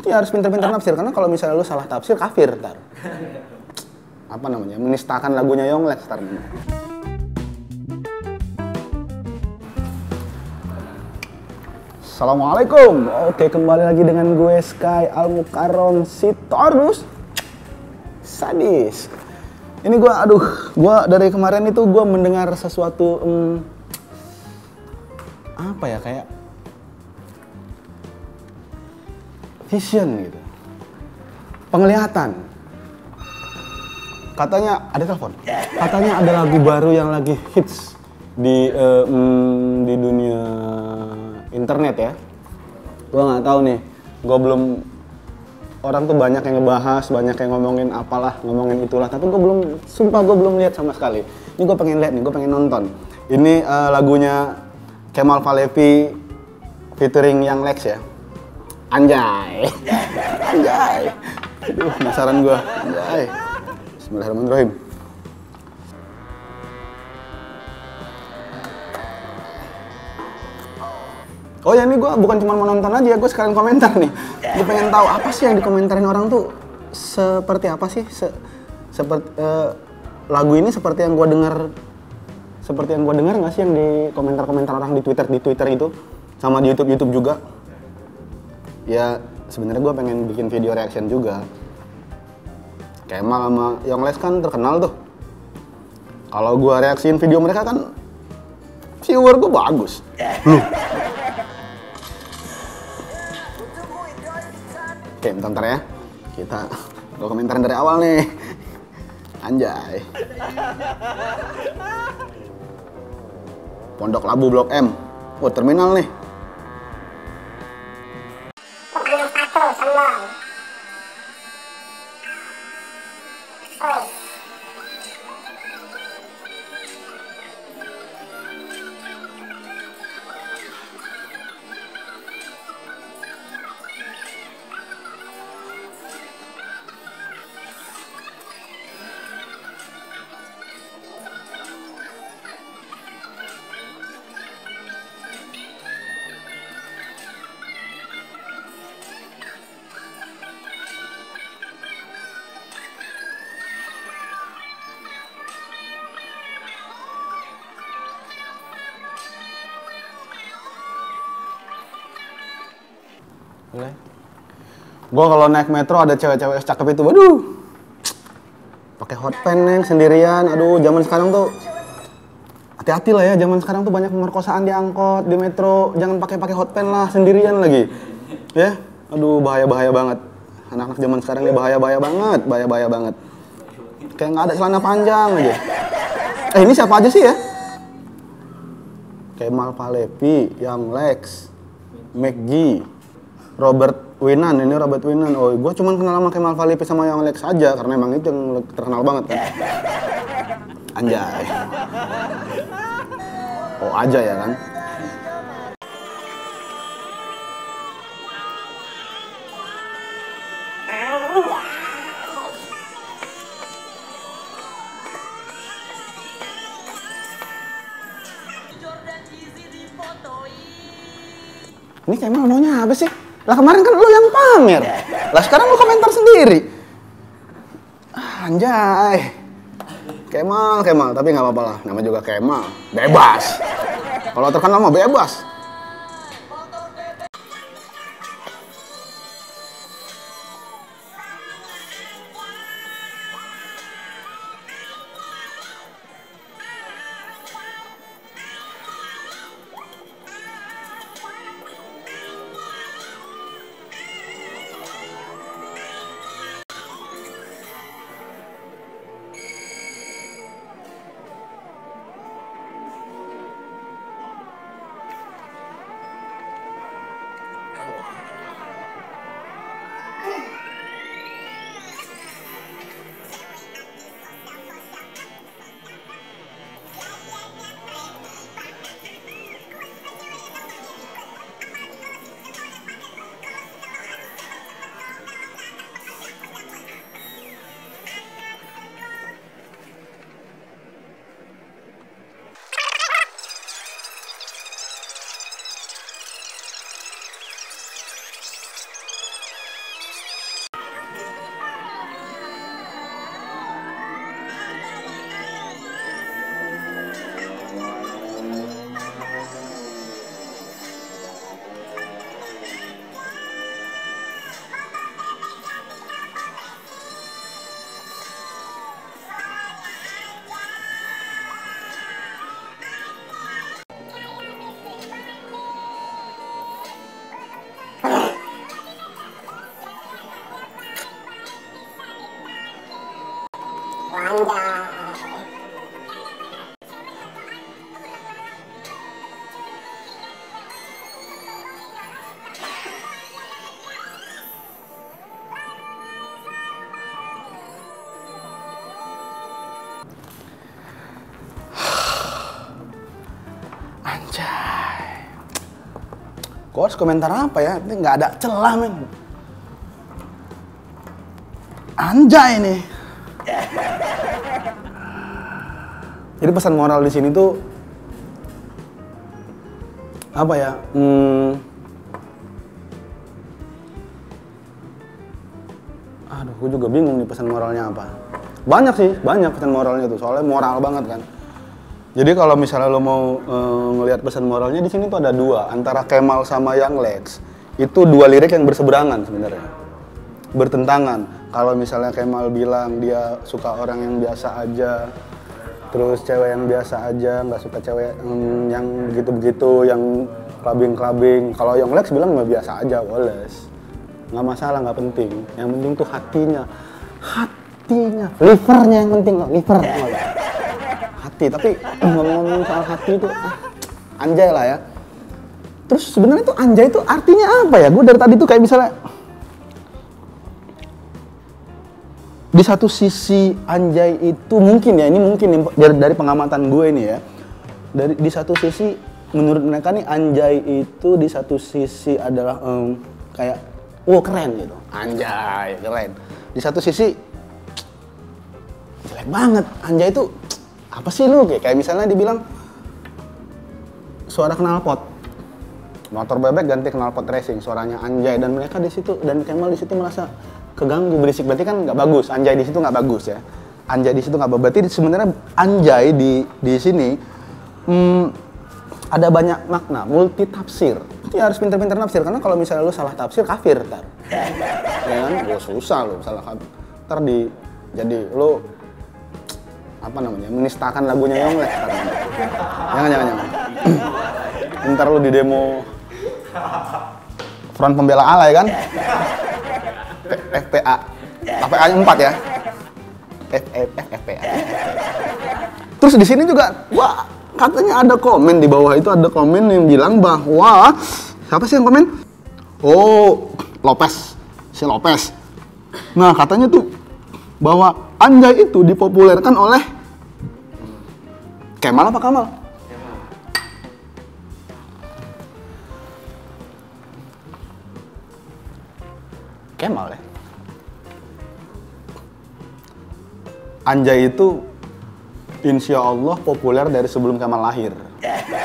Ya harus pintar-pintar nafsir, karena kalau misalnya lu salah tafsir kafir ntar. Apa namanya? Menistakan lagunya Yonglek ntar. Assalamualaikum. Oke, kembali lagi dengan gue Sky Al-Mukarram Sitorus Sadis. Ini gue dari kemarin itu gue mendengar sesuatu apa ya, kayak vision gitu, penglihatan. Katanya ada telepon. Katanya ada lagu baru yang lagi hits di dunia internet ya. Gue nggak tahu nih. Gue belum, orang tuh banyak yang ngebahas, banyak yang ngomongin apalah, ngomongin itulah. Tapi sumpah gue belum lihat sama sekali. Ini gue pengen lihat nih, gue pengen nonton. Ini lagunya Kemal Palevi featuring Young Lex ya. Anjay. Anjay. Aduh, penasaran gue. Anjay. Bismillahirrahmanirrahim. Oh ya, ini gue bukan cuma mau nonton aja, gue sekalian komentar nih. Gue pengen tahu apa sih yang dikomentarin orang tuh, seperti apa sih seperti lagu ini seperti yang gue dengar nggak sih yang di komentar-komentar orang di Twitter itu, sama di YouTube juga. Ya sebenarnya gue pengen bikin video reaction juga. Kemal sama Yonglek kan terkenal tuh. Kalau gue reaksiin video mereka kan viewer gue bagus. Oke, bentar ya. Gue komentarin dari awal nih. Anjay. Pondok Labu Blok M. Oh, terminal nih. Gue kalau naik metro ada cewek-cewek cakep itu, waduh, pakai hot pen neng sendirian. Aduh, zaman sekarang tuh hati-hati lah ya, zaman sekarang tuh banyak pemerkosaan di angkot, di metro. Jangan pakai hot pen lah, sendirian lagi ya. Aduh, bahaya banget anak-anak zaman sekarang ya, bahaya banget, kayak nggak ada celana panjang aja. Ini siapa aja sih ya? Kemal Palevi, Yonglek, McG, Robert Winan. Oh, gue cuma kenal sama Kemal Palevi sama Yonglek aja, karena emang itu yang terkenal banget kan. Anjay. Oh aja ya kan. Ini Kemal maunya apa sih? Lah kemarin kan lu yang pamer. Lah sekarang lu komentar sendiri. Anjay. Kemal, tapi nggak apa-apa lah. Nama juga Kemal. Bebas. Kalau terkenal mah bebas. Anjay. Gue harus komentar apa ya? Ini nggak ada celah, men. Anjay nih. Jadi pesan moral di sini tuh apa ya? Aduh, gue juga bingung nih pesan moralnya apa. Banyak sih, banyak pesan moralnya tuh. Soalnya moral banget kan. Jadi kalau misalnya lo mau ngelihat pesan moralnya di sini tuh ada dua, antara Kemal sama Young Lex. Itu dua lirik yang berseberangan sebenarnya. Bertentangan. Kalau misalnya Kemal bilang dia suka orang yang biasa aja, terus cewek yang biasa aja, nggak suka cewek yang begitu-begitu, yang clubbing-clubbing. Kalau Young Lex bilang nggak biasa aja, Wallace. Nggak masalah, nggak penting. Yang penting tuh hatinya. Livernya yang penting loh, liver. Hati, tapi ngomong-ngomong soal hati itu anjay lah ya. Terus sebenarnya tuh anjay itu artinya apa ya? Gue dari tadi tuh kayak misalnya di satu sisi anjay itu mungkin ya, ini mungkin dari pengamatan gue ini ya. Di satu sisi menurut mereka nih anjay itu di satu sisi adalah kayak keren gitu. Anjay, keren. Di satu sisi jelek banget. Anjay itu apa sih lu? Kayak misalnya dibilang suara knalpot, motor bebek ganti knalpot racing, suaranya anjay, dan mereka di situ, dan Kemal di situ merasa keganggu, berisik, berarti kan nggak bagus. Anjay di situ nggak bagus ya. Anjay di situ nggak bagus. Berarti sebenarnya anjay di sini ada banyak makna, multi tafsir. Ya harus pintar-pintar nafsir, karena kalau misalnya lu salah tafsir kafir ntar. Ya kan? Susah lu salah kafir. Ntar jadi lu apa namanya, menistakan lagunya Young Lex. Jangan. Ntar lu di demo Front Pembela Allah ya kan? FPA. FPA-nya 4 ya. FPA. Terus di sini juga wah, katanya ada komen di bawah itu, ada komen yang bilang bahwa siapa sih yang komen? Oh, Lopez. Si Lopez. Nah, katanya tuh bahwa anjay itu dipopulerkan oleh Kemal apa Kamal? Kemal ya. Anjay itu insya Allah populer dari sebelum Kemal lahir.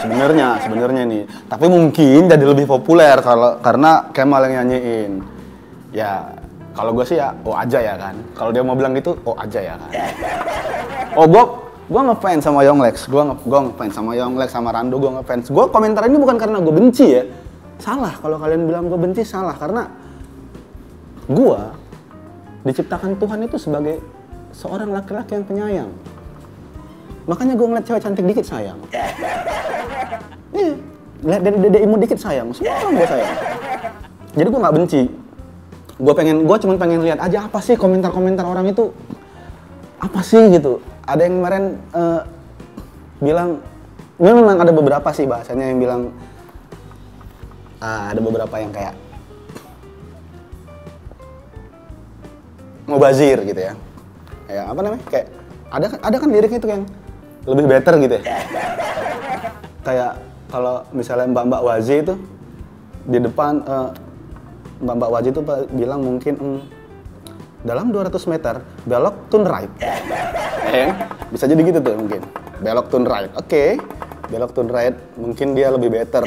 Sebenarnya nih. Tapi mungkin jadi lebih populer karena Kemal yang nyanyiin. Ya, kalau gue sih ya, oh aja ya kan. Kalau dia mau bilang gitu, oh aja ya kan. Oh, gue ngefans sama Young Lex. Gue ngefans sama Young Lex, sama Rando gue ngefans. Gue komentar ini bukan karena gue benci ya. Salah kalau kalian bilang gue benci, salah. Karena gue diciptakan Tuhan itu sebagai seorang laki-laki yang penyayang. Makanya gue ngeliat cewek cantik dikit sayang. Iya, lihat dari dede imut dikit sayang. Semua orang gue sayang. Jadi gue nggak benci. Gue cuma pengen lihat aja apa sih komentar-komentar orang itu, apa sih gitu. Ada yang kemarin bilang, ini memang ada beberapa sih bahasanya yang bilang, ada beberapa yang kayak ngobazir gitu ya. Kayak apa namanya? Kayak ada kan liriknya itu yang lebih better gitu ya. Kayak kalau misalnya Mbak Wazi itu di depan Mbak Waji itu bilang mungkin dalam 200 meter belok turn right. Bisa jadi gitu tuh mungkin. Belok turn right. Oke. Belok turn right mungkin dia lebih better.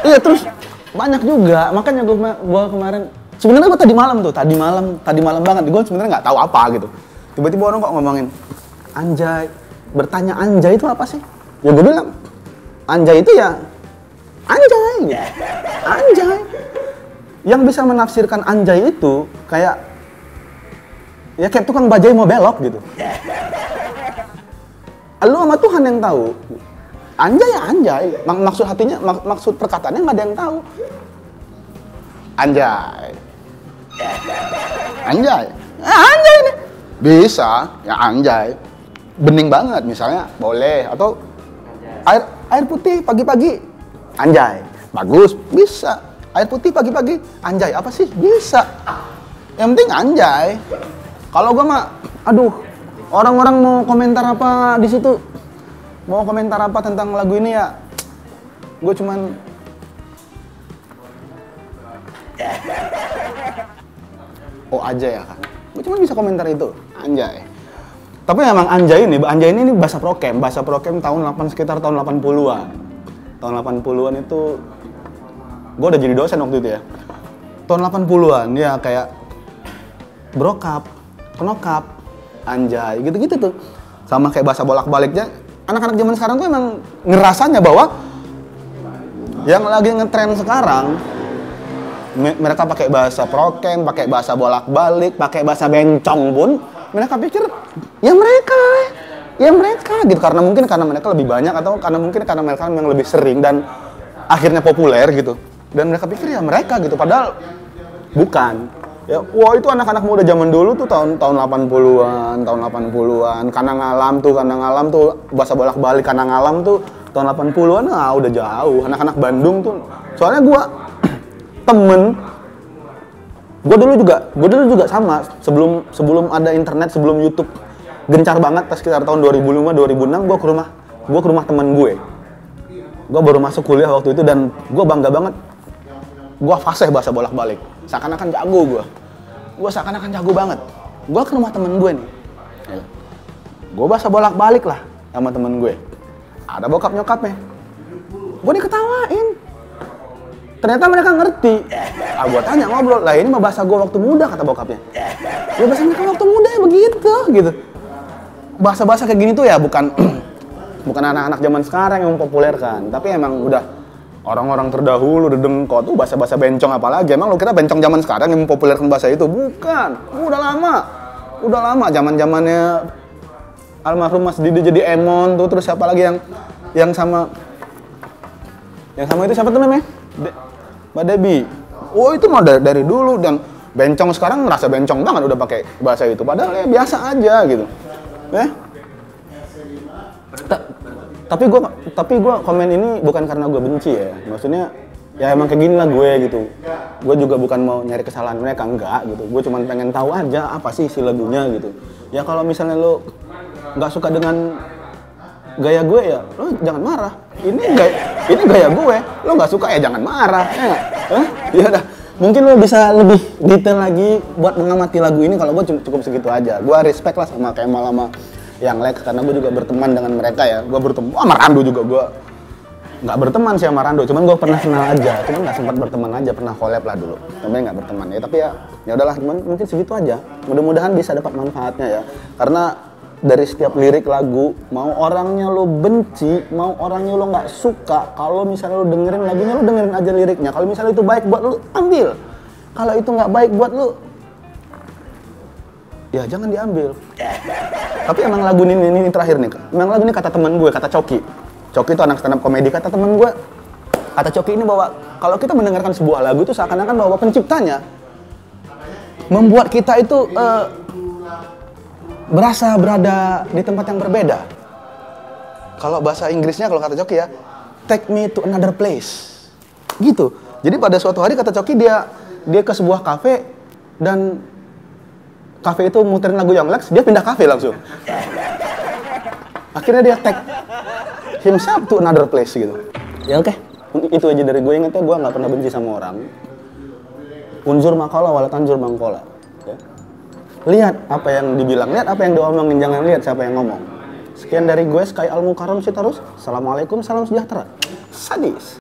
Iya, terus banyak juga. Makanya gua kemarin sebenarnya gua tadi malam banget. Gua sebenarnya nggak tahu apa gitu. Tiba-tiba orang kok ngomongin anjay. Bertanya anjay itu apa sih? Ya gua bilang anjay itu ya anjay gitu. Anjay. Yang bisa menafsirkan anjay itu kayak ya kayak tukang bajai mau belok gitu. Lu sama Tuhan yang tahu. Anjay ya anjay. Maksud hatinya, maksud perkataannya nggak ada yang tahu. Anjay. Anjay. Anjay nih. Bisa, ya anjay. Bening banget misalnya boleh, atau air putih pagi-pagi. Anjay. Bagus, bisa. Air putih pagi-pagi. Anjay, apa sih? Bisa. Yang penting anjay. Kalau gua mah aduh, orang-orang mau komentar apa di situ? Mau komentar apa tentang lagu ini ya? Gue cuman oh aja ya kan. Gue cuma bisa komentar itu, anjay. Tapi emang anjay ini bahasa prokem tahun 8 sekitar tahun 80-an. Tahun 80-an itu gue udah jadi dosen waktu itu ya. Tahun 80-an ya kayak brokap, kenokap, anjay, gitu-gitu tuh. Sama kayak bahasa bolak-baliknya. Anak-anak zaman sekarang tuh emang ngerasanya bahwa yang lagi ngetren sekarang mereka pakai bahasa prokem, pakai bahasa bolak-balik, pakai bahasa bencong pun mereka pikir ya mereka gitu, karena mereka lebih banyak atau karena mereka yang lebih sering dan akhirnya populer gitu, dan mereka pikir ya mereka gitu, padahal bukan ya. Wah, itu anak-anak muda zaman dulu tuh tahun 80-an karena ngalam tuh bahasa bolak-balik, karena ngalam tuh tahun 80-an udah jauh. Anak-anak Bandung tuh, soalnya gua temen, gue dulu juga sama, sebelum ada internet, sebelum YouTube gencar banget, sekitar tahun 2005-2006 gue ke rumah temen gue baru masuk kuliah waktu itu, dan gue bangga banget, gue fasih bahasa bolak-balik, seakan-akan jago banget. Gue ke rumah temen gue nih, gue bahasa bolak-balik lah sama temen gue, ada bokap nyokapnya, gue diketawain. Ternyata mereka ngerti. Gue tanya, ngobrol, lah ini mah bahasa gue waktu muda, kata bokapnya. Ya bahasa mereka waktu muda ya begitu, gitu. Bahasa-bahasa kayak gini tuh ya bukan anak-anak zaman sekarang yang mempopulerkan, tapi emang udah orang-orang terdahulu, udah dengkot tuh bahasa-bahasa bencong apalagi. Emang lo kira bencong zaman sekarang yang mempopulerkan bahasa itu? Bukan. Udah lama. Zaman-zamannya almarhum Mas Didi jadi Emon tuh, terus siapa lagi yang sama itu siapa tuh namanya? Mbak Debbie. Oh, itu mah dari dulu, dan bencong sekarang ngerasa bencong banget udah pakai bahasa itu, padahal ya biasa aja gitu. Tapi gue komen ini bukan karena gue benci ya. Maksudnya ya emang kayak gini lah gue gitu. Gue juga bukan mau nyari kesalahan mereka, enggak gitu. Gue cuma pengen tahu aja apa sih isi lagunya gitu. Ya kalau misalnya lo nggak suka dengan gaya gue ya lo jangan marah. Ini gaya gue, lo nggak suka ya jangan marah. Ya udah, mungkin lo bisa lebih detail lagi buat mengamati lagu ini. Kalau gue cukup segitu aja. Gue respect lah sama Kemal sama yang Lex, karena gue juga berteman dengan mereka ya. Gue bertemu sama Rando juga, gue nggak berteman sih sama Rando, cuman gue pernah kenal aja, cuman nggak sempat berteman aja, pernah collab lah dulu, tapi nggak berteman ya. Tapi ya udahlah, mungkin segitu aja. Mudah-mudahan bisa dapat manfaatnya ya, karena dari setiap lirik lagu, mau orangnya lo benci, mau orangnya lo nggak suka, kalau misalnya lo dengerin lagunya, lo dengerin aja liriknya. Kalau misalnya itu baik buat lo, ambil. Kalau itu nggak baik buat lo, ya jangan diambil. Tapi emang lagu ini terakhir nih, emang lagu ini kata teman gue, kata Coki itu anak stand up komedi, kata teman gue, kata Coki ini bahwa kalau kita mendengarkan sebuah lagu itu seakan-akan bahwa penciptanya membuat kita itu berasa berada di tempat yang berbeda. Kalau bahasa Inggrisnya, kalau kata Coki ya, take me to another place. Gitu. Jadi pada suatu hari kata Coki dia ke sebuah kafe, dan kafe itu muterin lagu yang Lex, dia pindah kafe langsung. Akhirnya dia take himself to another place gitu. Ya oke. Itu aja dari gue. Ingatnya gue nggak pernah benci sama orang. Unzur makalah wala tanzur mangkola. Ya. Lihat apa yang dibilang, lihat apa yang diomongin, jangan lihat siapa yang ngomong. Sekian dari gue, Sky Al Mukarram Sitarus. Assalamualaikum, salam sejahtera. Sadis.